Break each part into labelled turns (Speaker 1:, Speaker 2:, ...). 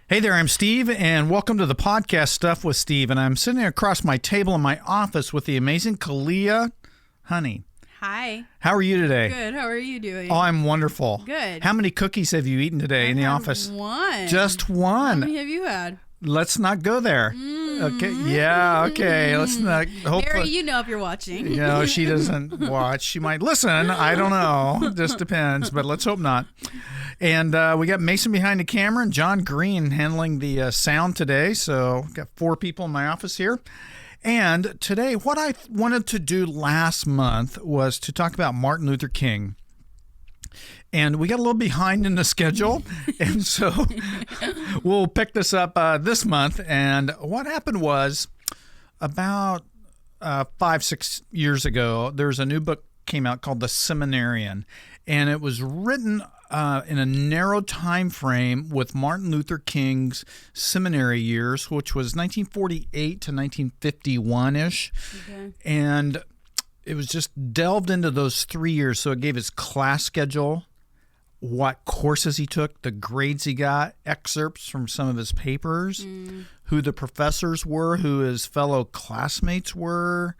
Speaker 1: Hey there, I'm Steve, and welcome to the podcast Stuff with Steve. And I'm sitting across my table in my office with the amazing Kaleea. Honey.
Speaker 2: Hi.
Speaker 1: How are you today?
Speaker 2: Good. How are you doing?
Speaker 1: Oh, I'm wonderful.
Speaker 2: Good.
Speaker 1: How many cookies have you eaten today in the office?
Speaker 2: One.
Speaker 1: Just one.
Speaker 2: How many have you had?
Speaker 1: Let's not go there. Okay. Yeah. Okay. Let's not. Hopefully,
Speaker 2: Mary, you know if you're watching.
Speaker 1: You know, she doesn't watch. She might listen. I don't know. Just depends. But let's hope not. And we got Mason behind the camera and John Green handling the sound today. So we've got 4 people in my office here. And today, what I wanted to do last month was to talk about Martin Luther King. And we got a little behind in the schedule, and so we'll pick this up this month. And what happened was about 5-6 years ago, there's a new book came out called The Seminary, and it was written in a narrow time frame with Martin Luther King's seminary years, which was 1948 to 1951-ish. Okay. And it was just delved into those 3 years. So it gave his class schedule, what courses he took, the grades he got, excerpts from some of his papers, who the professors were, who his fellow classmates were,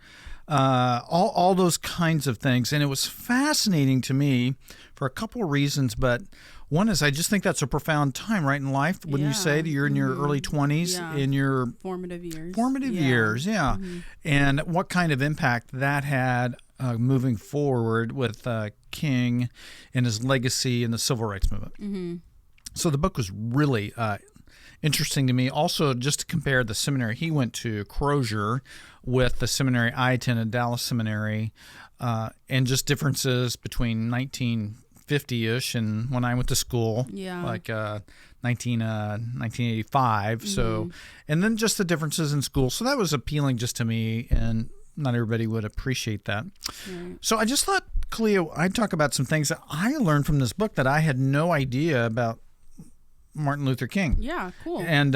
Speaker 1: all those kinds of things. And it was fascinating to me for a couple of reasons, but one is I just think that's a profound time, right, in life. When you say that you're in your early 20s, in your
Speaker 2: formative years.
Speaker 1: And what kind of impact that had moving forward with King and his legacy in the civil rights movement. So the book was really interesting to me. Also, just to compare the seminary he went to, Crozier, with the seminary I attended, Dallas Seminary, and just differences between 1950-ish and when I went to school, like 1985. So, and then just the differences in school. So that was appealing just to me, and not everybody would appreciate that. Right. So I just thought, Kaleea, I'd talk about some things that I learned from this book that I had no idea about Martin Luther King.
Speaker 2: Yeah, cool.
Speaker 1: And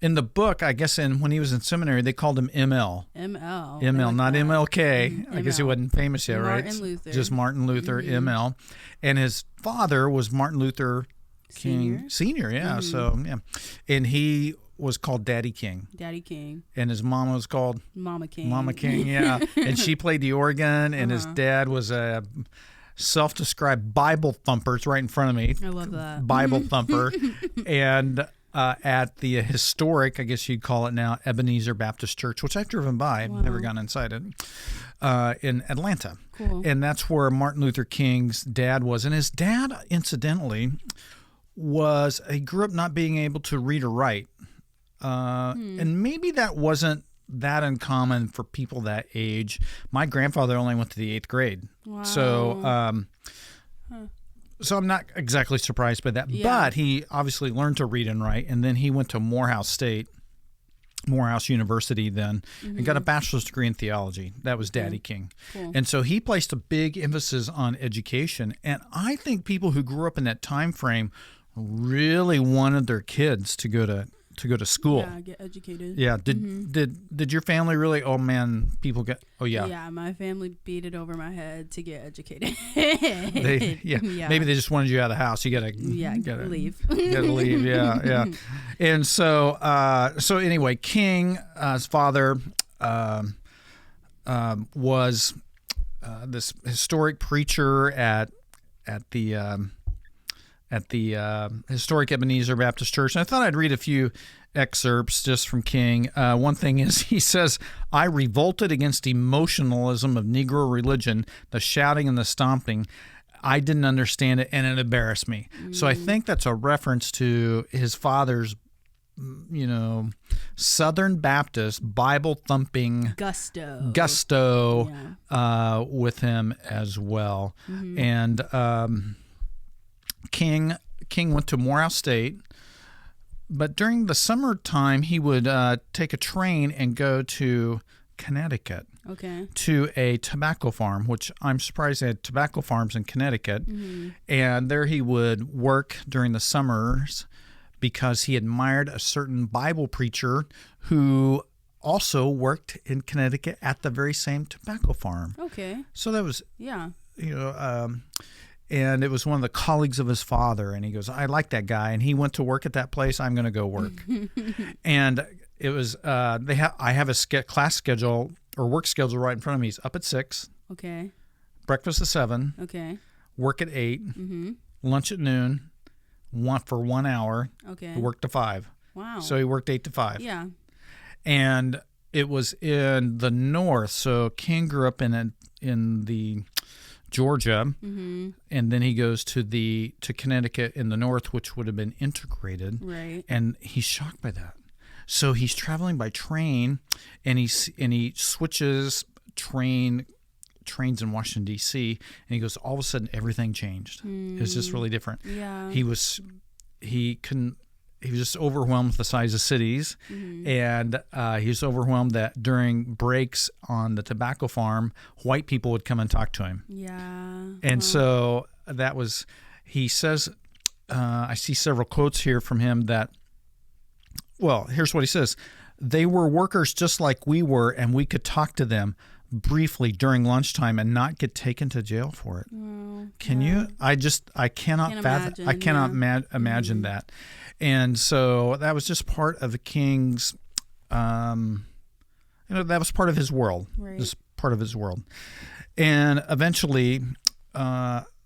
Speaker 1: in the book, I guess when he was in seminary, they called him ML.
Speaker 2: ML,
Speaker 1: not MLK. I guess he wasn't famous yet, right?
Speaker 2: Martin Luther.
Speaker 1: Just Martin Luther, ML. And his father was Martin Luther King Sr. Yeah, so, yeah. And he was called Daddy King.
Speaker 2: Daddy King.
Speaker 1: And his mama was called
Speaker 2: Mama King.
Speaker 1: Mama King, yeah. And she played the organ, and his dad was a self-described Bible thumper. It's right in front of me.
Speaker 2: I love that.
Speaker 1: Bible thumper. And at the historic, I guess you'd call it now, Ebenezer Baptist Church, which I've driven by. I've never gone inside it, in Atlanta.
Speaker 2: Cool.
Speaker 1: And that's where Martin Luther King's dad was. And his dad, incidentally, he grew up not being able to read or write. And maybe that wasn't that uncommon for people that age. My grandfather only went to the 8th grade.
Speaker 2: Wow.
Speaker 1: So, so I'm not exactly surprised by that. Yeah. But he obviously learned to read and write, and then he went to Morehouse University then, and got a bachelor's degree in theology. That was Daddy King. Cool. And so he placed a big emphasis on education. And I think people who grew up in that time frame really wanted their kids to go to school.
Speaker 2: Yeah, get educated.
Speaker 1: Yeah. Did your family really? Oh man, people get. Oh yeah.
Speaker 2: Yeah, my family beat it over my head to get educated.
Speaker 1: Maybe they just wanted you out of the house. You gotta
Speaker 2: leave.
Speaker 1: You gotta leave. Yeah. And so anyway, King, his father, was this historic preacher at the historic Ebenezer Baptist Church. And I thought I'd read a few excerpts just from King. One thing is, he says, "I revolted against emotionalism of Negro religion, the shouting and the stomping. I didn't understand it, and it embarrassed me." So I think that's a reference to his father's, Southern Baptist, Bible-thumping gusto with him as well. And King went to Morehouse State, but during the summertime, he would take a train and go to Connecticut to a tobacco farm, which I'm surprised they had tobacco farms in Connecticut. And there he would work during the summers because he admired a certain Bible preacher who also worked in Connecticut at the very same tobacco farm.
Speaker 2: Okay.
Speaker 1: So that was, and it was one of the colleagues of his father. And he goes, I like that guy. And he went to work at that place. I'm going to go work. And it was, I have a class schedule or work schedule right in front of me. He's up at 6.
Speaker 2: Okay.
Speaker 1: Breakfast at 7.
Speaker 2: Okay.
Speaker 1: Work at 8. Lunch at noon. For 1 hour.
Speaker 2: Okay.
Speaker 1: He worked to 5.
Speaker 2: Wow.
Speaker 1: So he worked 8 to 5.
Speaker 2: Yeah.
Speaker 1: And it was in the north. So King grew up in the Georgia, and then he goes to Connecticut in the north, which would have been integrated.
Speaker 2: Right.
Speaker 1: And he's shocked by that. So he's traveling by train, and he switches trains in Washington D.C. and he goes, all of a sudden everything changed. It's just really different.
Speaker 2: Yeah.
Speaker 1: He was just overwhelmed with the size of cities, and he was overwhelmed that during breaks on the tobacco farm, white people would come and talk to him.
Speaker 2: Yeah.
Speaker 1: And so he says, I see several quotes here from him that, well, here's what he says. They were workers just like we were, and we could talk to them briefly during lunchtime and not get taken to jail for it. Can you? I cannot imagine that. And so that was just part of the King's, that was part of his world.
Speaker 2: Right.
Speaker 1: Just part of his world. And eventually,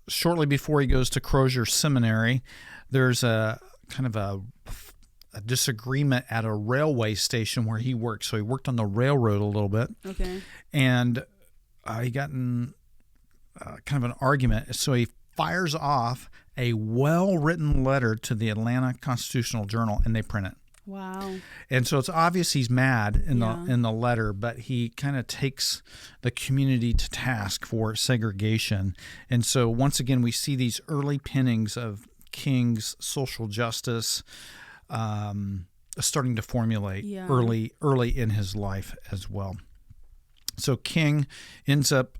Speaker 1: shortly before he goes to Crozier Seminary, there's a kind of a disagreement at a railway station where he worked. So he worked on the railroad a little bit.
Speaker 2: Okay.
Speaker 1: And he got in kind of an argument. So he fires off a well-written letter to the Atlanta Constitutional Journal, and they print it.
Speaker 2: Wow.
Speaker 1: And so it's obvious he's mad in the letter, but he kind of takes the community to task for segregation. And so once again, we see these early pinnings of King's social justice starting to formulate early in his life as well. So King ends up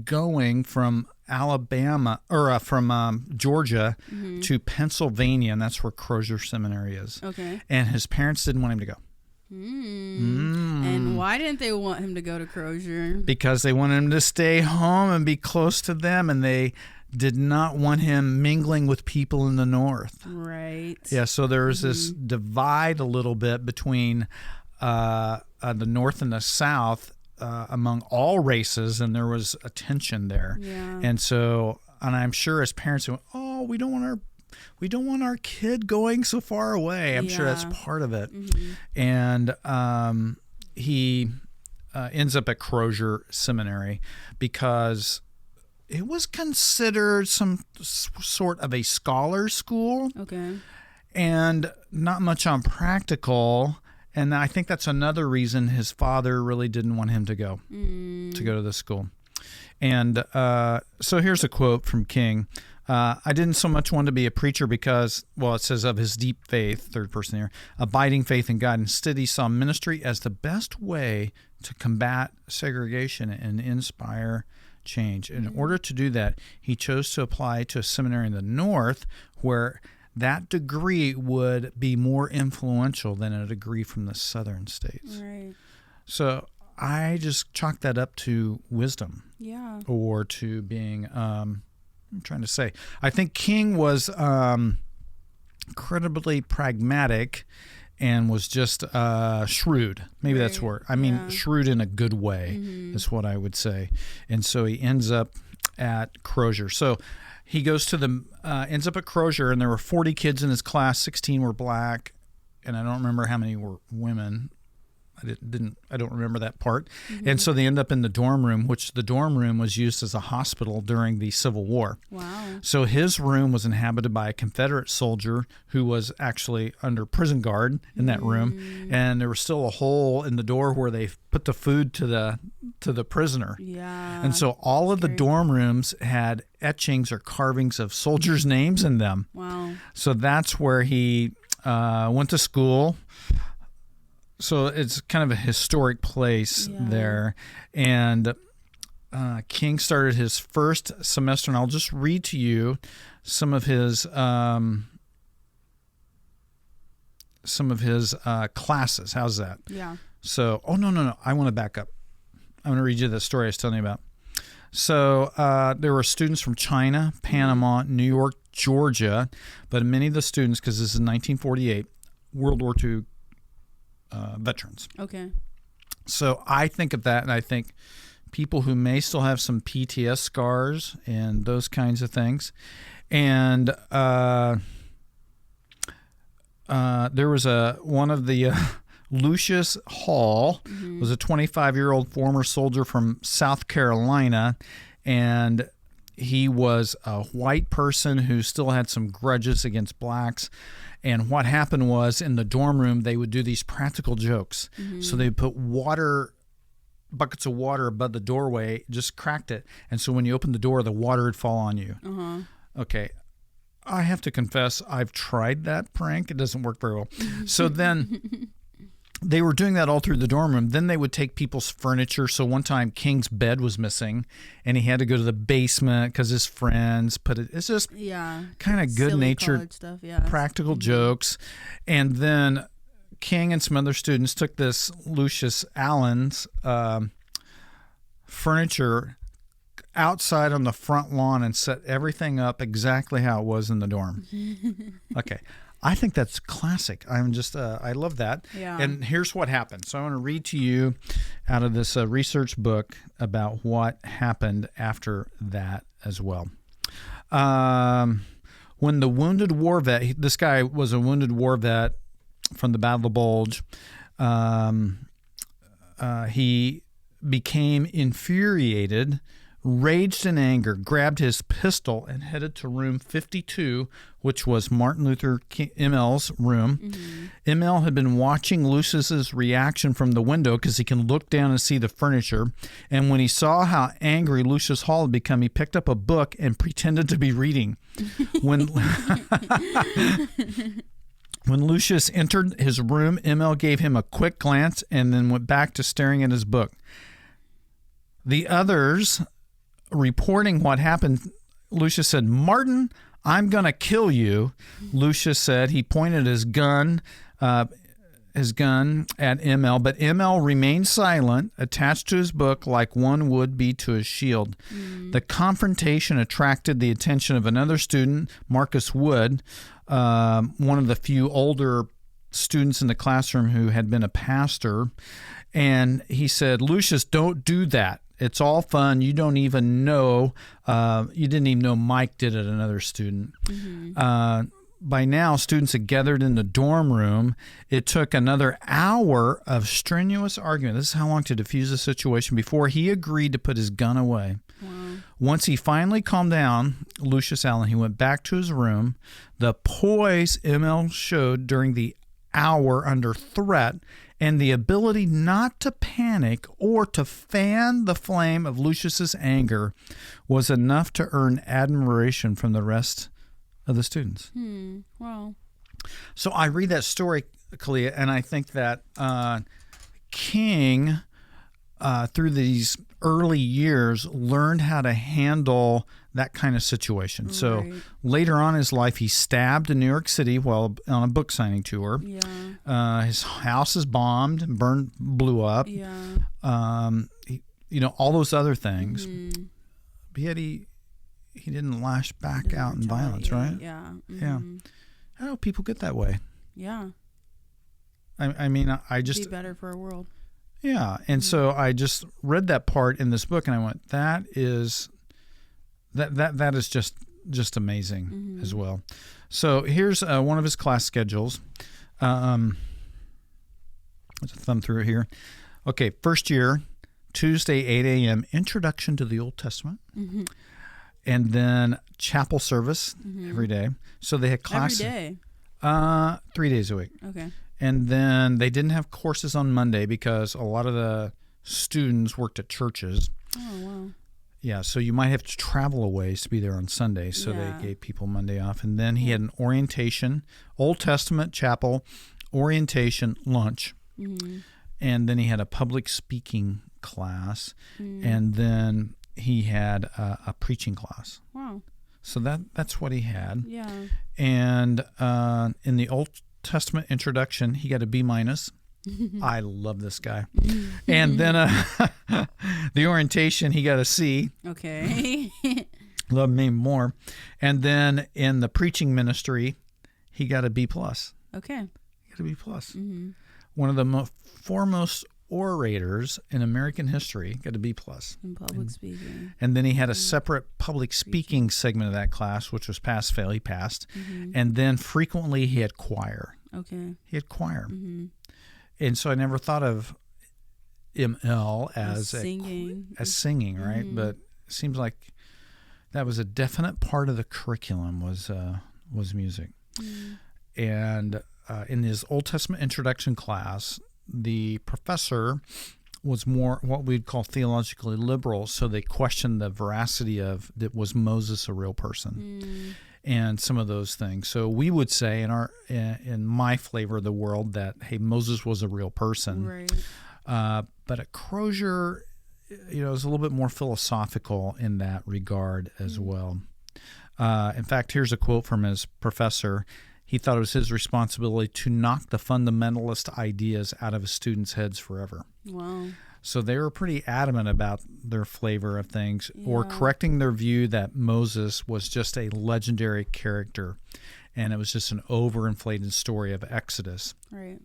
Speaker 1: going from Alabama or from Georgia to Pennsylvania, and that's where Crozier Seminary is.
Speaker 2: Okay.
Speaker 1: And his parents didn't want him to go.
Speaker 2: And why didn't they want him to go to Crozier?
Speaker 1: Because they wanted him to stay home and be close to them, and they did not want him mingling with people in the north.
Speaker 2: Right.
Speaker 1: Yeah, so there was this divide a little bit between the north and the south among all races, and there was a tension there. Yeah. And so, and I'm sure as parents went, oh, we don't want our kid going so far away. I'm sure that's part of it. And he ends up at Crozier Seminary because it was considered some sort of a scholar school. Okay. And not much on practical. And I think that's another reason his father really didn't want him to go to this school. And so here's a quote from King. I didn't so much want to be a preacher because, well, it says of his deep faith, third person here, abiding faith in God. Instead, he saw ministry as the best way to combat segregation and inspire change. In order to do that, he chose to apply to a seminary in the north where that degree would be more influential than a degree from the southern states. Right. So I just chalk that up to wisdom. Yeah. Or to being, I'm trying to say, I think King was incredibly pragmatic and was just shrewd. Maybe that's where, I mean, shrewd in a good way is what I would say. And so he ends up at Crozier. So he goes to ends up at Crozier, and there were 40 kids in his class. 16 were black, and I don't remember how many were women. I don't remember that part. And so they end up in the dorm room, which the dorm room was used as a hospital during the Civil War. Wow. So his room was inhabited by a Confederate soldier who was actually under prison guard in that room. And there was still a hole in the door where they put the food to the prisoner. Yeah. And so all of the dorm rooms had etchings or carvings of soldiers' names in them. Wow. So that's where he went to school. So it's kind of a historic place there. And King started his first semester, and I'll just read to you some of his classes. How's that? Yeah. So, no. I want to back up. I want to read you the story I was telling you about. So there were students from China, Panama, New York, Georgia, but many of the students, because this is 1948, World War II veterans.
Speaker 2: Okay.
Speaker 1: So I think of that, and I think people who may still have some PTS scars and those kinds of things. And there was one of the Lucius Hall was a 25-year-old former soldier from South Carolina, and he was a white person who still had some grudges against blacks. And what happened was, in the dorm room, they would do these practical jokes. So they would put buckets of water above the doorway, just cracked it. And so when you opened the door, the water would fall on you. Okay. I have to confess, I've tried that prank. It doesn't work very well. So then they were doing that all through the dorm room. Then they would take people's furniture. So one time King's bed was missing, and he had to go to the basement because his friends put it. It's just kind of good-natured
Speaker 2: stuff,
Speaker 1: practical jokes. And then King and some other students took this Lucius Allen's furniture outside on the front lawn and set everything up exactly how it was in the dorm. Okay. I think that's classic. I'm just, I love that.
Speaker 2: Yeah.
Speaker 1: And here's what happened. So I want to read to you out of this research book about what happened after that as well. When the wounded war vet, this guy was a wounded war vet from the Battle of the Bulge, he became infuriated, raged in anger, grabbed his pistol, and headed to room 52, which was Martin Luther King, ML's room. ML had been watching Lucius's reaction from the window because he can look down and see the furniture. And when he saw how angry Lucius Hall had become, he picked up a book and pretended to be reading. When Lucius entered his room, ML gave him a quick glance and then went back to staring at his book. The others reporting what happened, Lucius said, "Martin, I'm going to kill you." Lucius said. He pointed his gun at ML, but ML remained silent, attached to his book like one would be to a shield. The confrontation attracted the attention of another student, Marcus Wood, one of the few older students in the classroom who had been a pastor. And he said, "Lucius, don't do that. It's all fun. You don't even know. You didn't even know Mike did it," another student. By now, students had gathered in the dorm room. It took another hour of strenuous argument. This is how long to defuse the situation before he agreed to put his gun away. Once he finally calmed down, Lucius Allen, he went back to his room. The poise ML showed during the hour under threat and the ability not to panic or to fan the flame of Lucius's anger was enough to earn admiration from the rest of the students.
Speaker 2: Wow.
Speaker 1: So I read that story, Kaleea, and I think that King, through these early years, learned how to handle that kind of situation. Right. So later on in his life, he stabbed in New York City while on a book signing tour. His house is bombed, blew up. All those other things. But yet he didn't lash back out in violence, right?
Speaker 2: Yeah.
Speaker 1: How do people get that way?
Speaker 2: Yeah.
Speaker 1: I just...
Speaker 2: Be better for our world.
Speaker 1: Yeah, and so I just read that part in this book, and I went, that is just amazing as well. So here's one of his class schedules. Let's thumb through it here. Okay, first year, Tuesday, 8 a.m., Introduction to the Old Testament. And then chapel service every day. So they had class.
Speaker 2: Every day?
Speaker 1: 3 days a week.
Speaker 2: Okay.
Speaker 1: And then they didn't have courses on Monday because a lot of the students worked at churches.
Speaker 2: Oh, wow.
Speaker 1: Yeah, so you might have to travel a ways to be there on Sunday, so they gave people Monday off. And then he had an orientation, Old Testament, chapel, orientation, lunch. And then he had a public speaking class, and then he had a preaching class.
Speaker 2: Wow.
Speaker 1: So that's what he had.
Speaker 2: Yeah.
Speaker 1: And in the Old Testament introduction, he got a B-. I love this guy. And then the orientation, he got a C.
Speaker 2: Okay.
Speaker 1: Love me more. And then in the preaching ministry, he got a B+.
Speaker 2: Okay.
Speaker 1: He got a B+. One of the foremost orators in American history got a B+.
Speaker 2: In public speaking.
Speaker 1: And then he had a separate public speaking segment of that class, which was pass-fail. He passed. And then frequently he had choir.
Speaker 2: Okay.
Speaker 1: He had choir. And so I never thought of ML as singing, right? But it seems like that was a definite part of the curriculum was music. And in his Old Testament introduction class, the professor was more what we'd call theologically liberal, so they questioned the veracity of was Moses a real person, and some of those things. So we would say in my flavor of the world that, hey, Moses was a real person,
Speaker 2: Right.
Speaker 1: but at Crozier, it was a little bit more philosophical in that regard as well. In fact, here's a quote from his professor. He thought it was his responsibility to knock the fundamentalist ideas out of his students' heads forever.
Speaker 2: Wow.
Speaker 1: So they were pretty adamant about their flavor of things, or correcting their view that Moses was just a legendary character and it was just an overinflated story of Exodus.
Speaker 2: Right.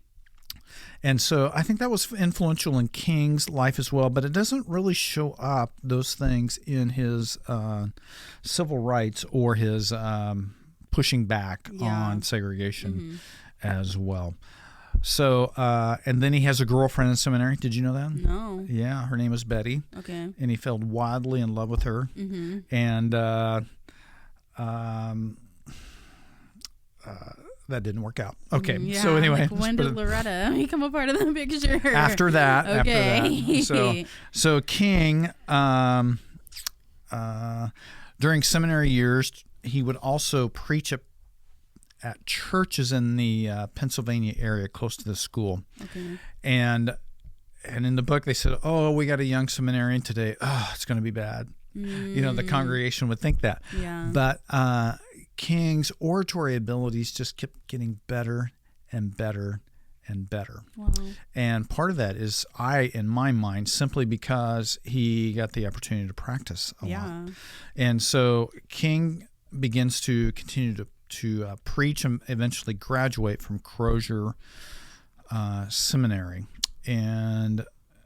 Speaker 1: And so I think that was influential in King's life as well, but it doesn't really show up, those things, in his civil rights or his pushing back on segregation as well. So, and then he has a girlfriend in seminary. Did you know that?
Speaker 2: No.
Speaker 1: Yeah, her name was Betty.
Speaker 2: Okay.
Speaker 1: And he fell wildly in love with her. And that didn't work out. Okay,
Speaker 2: Yeah,
Speaker 1: so anyway.
Speaker 2: like when did Loretta become a part of the picture?
Speaker 1: After that.
Speaker 2: Okay.
Speaker 1: So King, during seminary years, he would also preach at churches in the Pennsylvania area close to the school.
Speaker 2: Okay.
Speaker 1: And in the book they said, oh, we got a young seminarian today. Oh, it's going to be bad. The congregation would think that.
Speaker 2: Yeah.
Speaker 1: But King's oratory abilities just kept getting better and better and better.
Speaker 2: Wow.
Speaker 1: And part of that is, in my mind, simply because he got the opportunity to practice a lot. And so King begins to continue to preach and eventually graduate from Crozier Seminary. And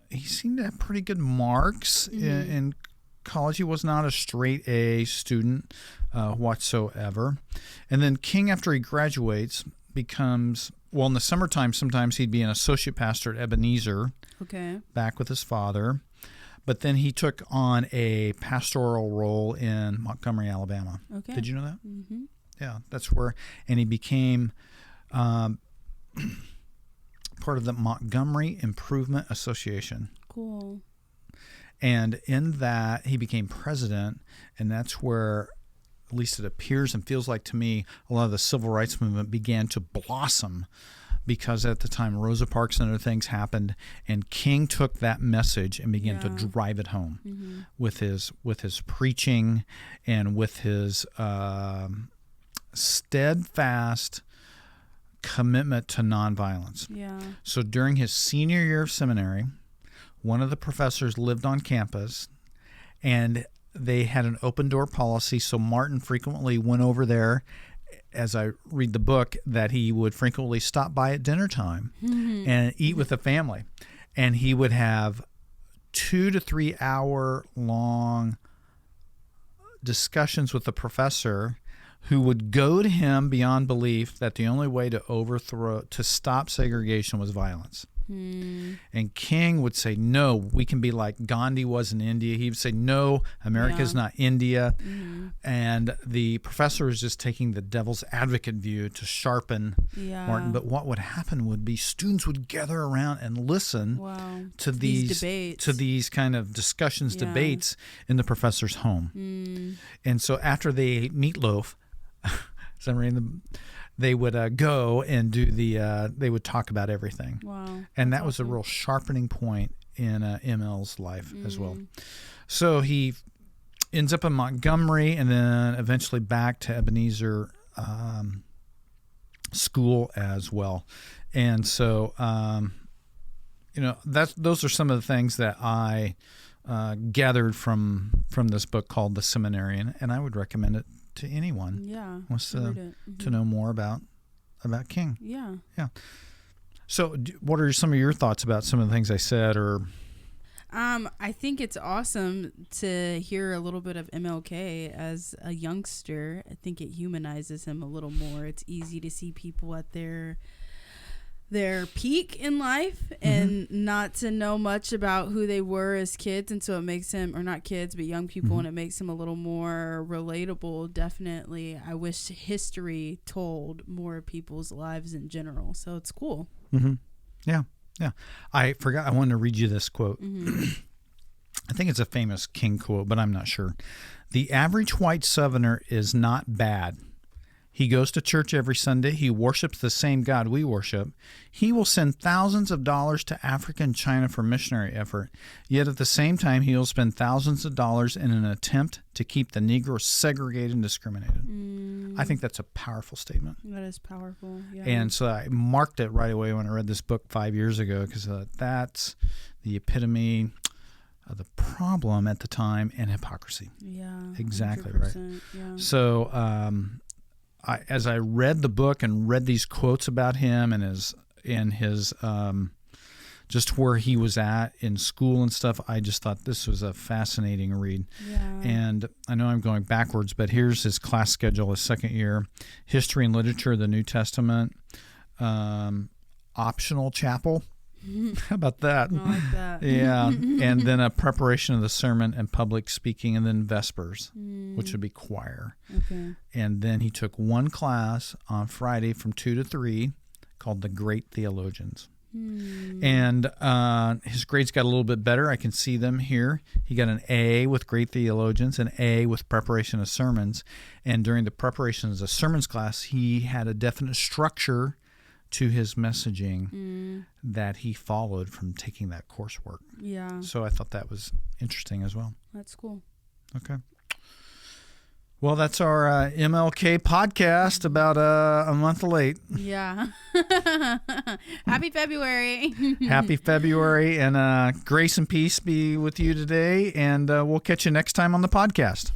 Speaker 1: he seemed to have pretty good marks in college. He was not a straight A student whatsoever. And then King, after he graduates, becomes, well, in the summertime, sometimes he'd be an associate pastor at Ebenezer, back with his father. But then he took on a pastoral role in Montgomery, Alabama.
Speaker 2: Okay.
Speaker 1: Did you know that? Yeah, that's where, and he became part of the Montgomery Improvement Association.
Speaker 2: Cool.
Speaker 1: And in that, he became president, and that's where, at least it appears and feels like to me, a lot of the civil rights movement began to blossom, because at the time Rosa Parks and other things happened, and King took that message and began to drive it home with his preaching and with his steadfast commitment to nonviolence.
Speaker 2: Yeah.
Speaker 1: So during his senior year of seminary, one of the professors lived on campus, and they had an open door policy. So Martin frequently went over there, as I read the book, that he would frequently stop by at dinner time and eat with the family. And he would have 2 to 3 hour long discussions with the professor, who would goad him beyond belief that the only way to stop segregation was violence. And King would say, no, we can be like Gandhi was in India. He would say, no, America's not India. And the professor was just taking the devil's advocate view to sharpen Martin. But what would happen would be students would gather around and listen to these
Speaker 2: debates,
Speaker 1: to these kind of discussions, debates in the professor's home. And so after they ate meatloaf, they would go and do they would talk about everything.
Speaker 2: Wow.
Speaker 1: And that was a real sharpening point in ML's life as well. So he ends up in Montgomery and then eventually back to Ebenezer School as well. And so those are some of the things that I gathered from this book called The Seminary, and I would recommend it to anyone
Speaker 2: Yeah.
Speaker 1: who wants
Speaker 2: read it.
Speaker 1: to know more about King.
Speaker 2: Yeah.
Speaker 1: Yeah. So what are some of your thoughts about some of the things I said? Or
Speaker 2: I think it's awesome to hear a little bit of MLK as a youngster. I think it humanizes him a little more. It's easy to see people at their peak in life and not to know much about who they were as kids, and so it makes him, or not kids but young people, and it makes him a little more relatable. Definitely, I wish history told more people's lives in general, so it's cool.
Speaker 1: Yeah. I forgot, I wanted to read you this quote. I think it's a famous King quote, but I'm not sure. The average white Southerner is not bad. He goes to church every Sunday. He worships the same God we worship. He will send thousands of dollars to Africa and China for missionary effort. Yet at the same time, he will spend thousands of dollars in an attempt to keep the Negro segregated and discriminated. I think that's a powerful statement.
Speaker 2: That is powerful. Yeah.
Speaker 1: And so I marked it right away when I read this book 5 years ago, because that's the epitome of the problem at the time, and hypocrisy.
Speaker 2: Yeah.
Speaker 1: Exactly right.
Speaker 2: Yeah.
Speaker 1: So as I read the book and read these quotes about him and his just where he was at in school and stuff, I just thought this was a fascinating read.
Speaker 2: Yeah.
Speaker 1: And I know I'm going backwards, but here's his class schedule, his second year: history and literature, the New Testament, optional chapel. How about that?
Speaker 2: I like that.
Speaker 1: Yeah. And then a preparation of the sermon and public speaking, and then Vespers, which would be choir.
Speaker 2: Okay.
Speaker 1: And then he took one class on Friday from 2 to 3 called The Great Theologians. And his grades got a little bit better. I can see them here. He got an A with Great Theologians, an A with preparation of sermons. And during the preparation of the sermons class, he had a definite structure to his messaging that he followed from taking that coursework.
Speaker 2: Yeah.
Speaker 1: So I thought that was interesting as well.
Speaker 2: That's cool.
Speaker 1: Okay. Well, that's our MLK podcast, about a month late.
Speaker 2: Yeah. Happy February.
Speaker 1: Happy February, and grace and peace be with you today, and we'll catch you next time on the podcast.